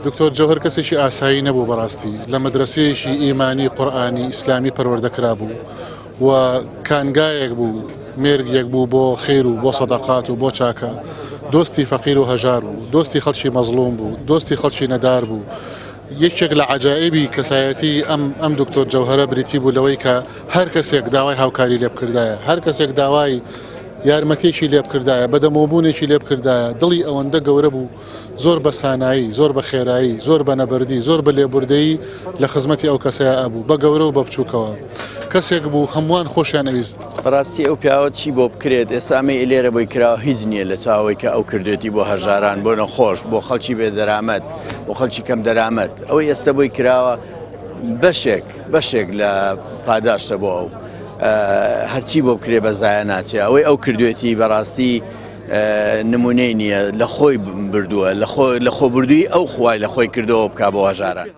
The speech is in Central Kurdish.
دکتۆر جەوهەر کەسێکی ئاسایی نەبوو بەڕاستی لە مەدرسەیەکی ئیمانی قورئانی ئیسلامی پەروەردەکرا بوو و کانگایەک بوو مێرگێک بوو بۆ خێر و بۆ سەدەقات و بۆ چاکە دۆستی فەقیر و هەژار بوو دۆستی خەڵکی مەزلوم بوو دۆستی خەڵکی نەدار بوو یەکێک لە عەجائیبی کەسایەتی ئەم دکتۆر جەوهەرە بریتی بوو لەوەی کە هەر کەسێک داوای هاوکاری لێ بکردایە هەر کەسێک داوای یارمەتێکی لێ بکردایە بەدەمەوەبوونێکی لێ بکردایە دڵی ئەوەندە گەورە بوو زۆر بە سانایی زۆر بە خێرایی زۆر بە نەبەردی زۆر بە لێبوردەیی لە خزمەتی ئەو کەسەیە ئەبوو بە گەورە و بە بچووکەوە کەسێک بوو هەمووان خۆشیان ئەویست بەڕاستی ئەو پیاوە چی بۆ بکرێت ئێسامی لێرە بۆی کراوە هیچ نییە لە چاوەی کە ئەو کردێتی بۆ هەژاران بۆ نەخۆش بۆ خەڵکی بێ دەرامەت بۆ خەڵکی کەم دەرامەت ئەوەی ئێستا بۆی کراوە بەشێک لە پاداشتە بۆ ئەو هەرچی بۆ بکرێ بە زایە ناچێت ئەوەی ئەو کردوێتی بەڕاستی نمونەی نییە لە خۆی بردووە لە خۆ بردووی ئەو خوای لە خۆی کردەوە بک بۆ هەژاران.